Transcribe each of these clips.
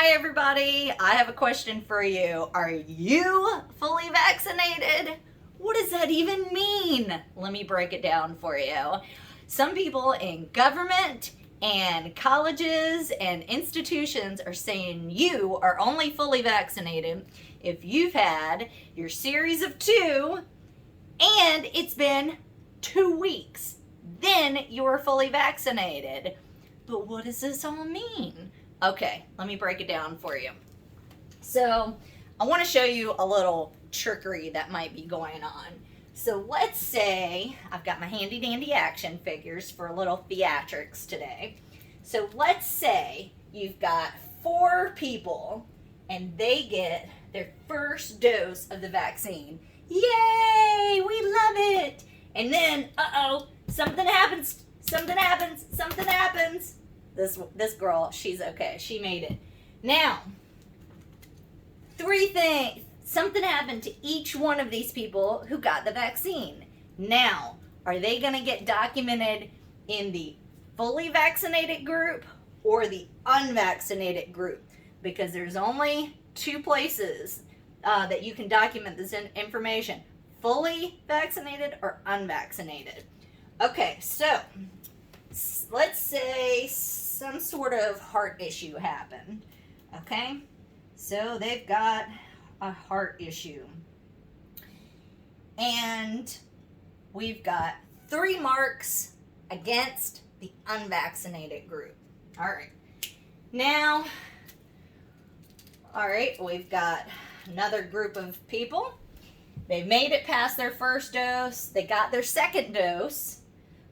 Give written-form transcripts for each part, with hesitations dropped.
Hi everybody, I have a question for you. Are you fully vaccinated? What does that even mean? Let me break it down for you. Some people in government and colleges and institutions are saying you are only fully vaccinated if you've had your series of 2 and it's been 2 weeks. Then you're fully vaccinated. But what does this all mean? Okay, let me break it down for you. So, I want to show you a little trickery that might be going on. So, let's say I've got my handy dandy action figures for a little theatrics today. So, let's say you've got 4 people and they get their first dose of the vaccine. Yay! We love it! And then, something happens. This girl, she's okay. She made it. Now, 3 things. Something happened to each one of these people who got the vaccine. Now, are they going to get documented in the fully vaccinated group or the unvaccinated group? Because there's only 2 places that you can document this information. Fully vaccinated or unvaccinated. Okay, so let's say some sort of heart issue happened. Okay, so they've got a heart issue. And we've got 3 marks against the unvaccinated group. All right. Now, we've got another group of people. They made it past their first dose. They got their second dose,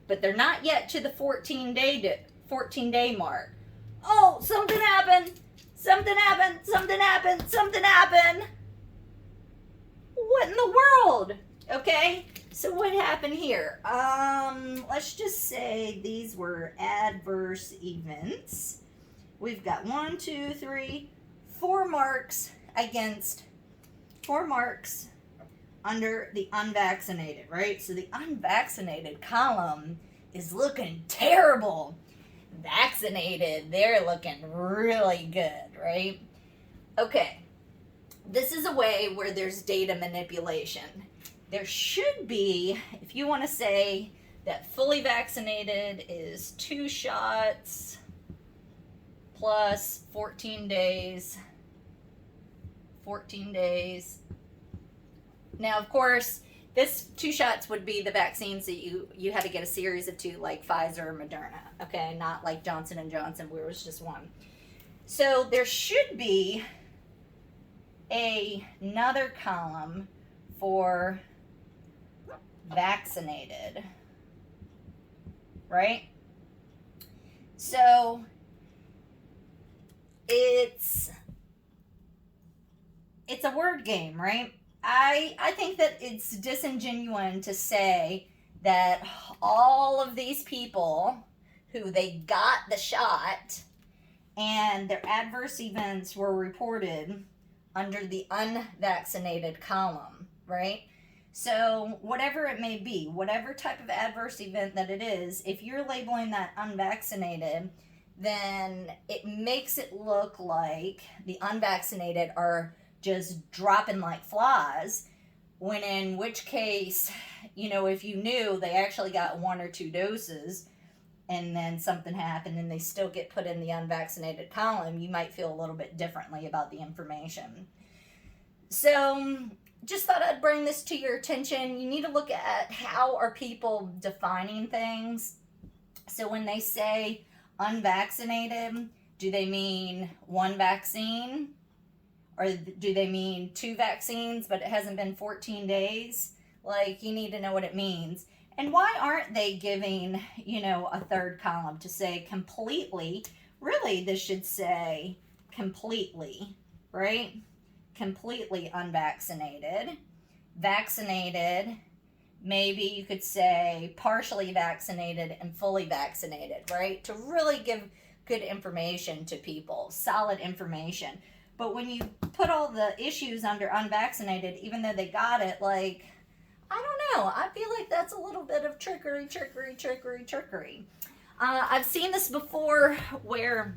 but they're not yet to the 14-day mark. Oh, something happened. What in the world? Okay, so what happened here? Let's just say these were adverse events. We've got 1, 2, 3, 4 marks against 4 marks under the unvaccinated, right? So the unvaccinated column is looking terrible. Vaccinated, they're looking really good, right? Okay, this is a way where there's data manipulation. There should be, if you want to say that fully vaccinated is 2 shots plus 14 days. Now, of course, this 2 shots would be the vaccines that you had to get a series of 2, like Pfizer or Moderna, okay? Not like Johnson & Johnson, where it was just 1. So there should be another column for vaccinated, right? So it's a word game, right? I think that it's disingenuous to say that all of these people who they got the shot and their adverse events were reported under the unvaccinated column, right? So whatever it may be, whatever type of adverse event that it is, if you're labeling that unvaccinated, then it makes it look like the unvaccinated are just dropping like flies, when in which case, if you knew they actually got 1 or 2 doses and then something happened and they still get put in the unvaccinated column, you might feel a little bit differently about the information. So just thought I'd bring this to your attention. You need to look at how are people defining things. So when they say unvaccinated, do they mean 1 vaccine? Or do they mean 2 vaccines, but it hasn't been 14 days? Like, you need to know what it means. And why aren't they giving, a 3rd column to say completely? Really, this should say completely, right? Completely unvaccinated. Vaccinated, maybe you could say partially vaccinated and fully vaccinated, right? To really give good information to people, solid information. But when you put all the issues under unvaccinated, even though they got it, like, I don't know. I feel like that's a little bit of trickery. I've seen this before where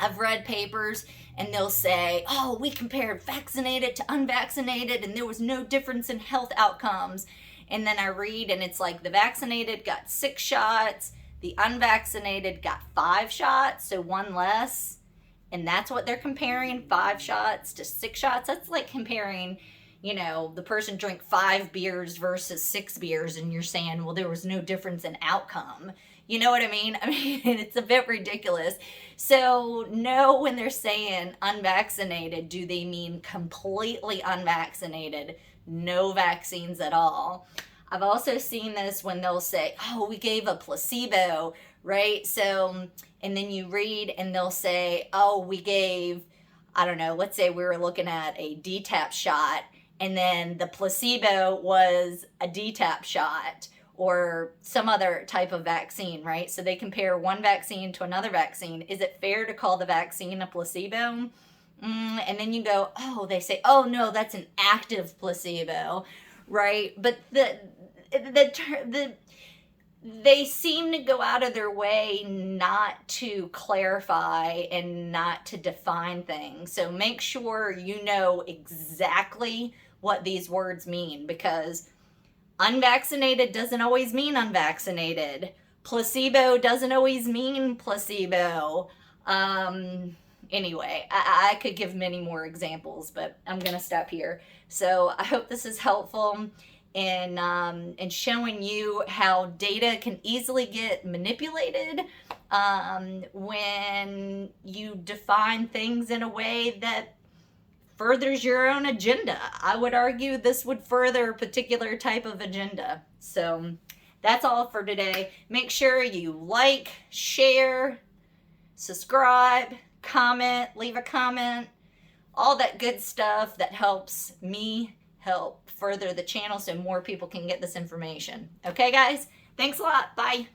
I've read papers and they'll say, oh, we compared vaccinated to unvaccinated and there was no difference in health outcomes. And then I read and it's like the vaccinated got 6 shots, the unvaccinated got 5 shots, so 1 less. And that's what they're comparing, 5 shots to 6 shots. That's like comparing, you know, the person drank 5 beers versus 6 beers and you're saying, well, there was no difference in outcome. You know what I mean? I mean, it's a bit ridiculous. So, no, when they're saying unvaccinated, do they mean completely unvaccinated? No vaccines at all. I've also seen this when they'll say, oh, we gave a placebo, right? So, and then you read and they'll say, oh, we gave, I don't know, let's say we were looking at a DTaP shot and then the placebo was a DTaP shot or some other type of vaccine, right? So they compare one vaccine to another vaccine. Is it fair to call the vaccine a placebo? And then you go, oh, they say, oh, no, that's an active placebo, right? But they seem to go out of their way not to clarify and not to define things. So make sure you know exactly what these words mean, because unvaccinated doesn't always mean unvaccinated. Placebo doesn't always mean placebo. Anyway, I could give many more examples, but I'm going to stop here. So I hope this is helpful in showing you how data can easily get manipulated when you define things in a way that furthers your own agenda. I would argue this would further a particular type of agenda. So that's all for today. Make sure you like, share, subscribe, comment, leave a comment, all that good stuff that helps me help further the channel so more people can get this information. Okay, guys? Thanks a lot. Bye.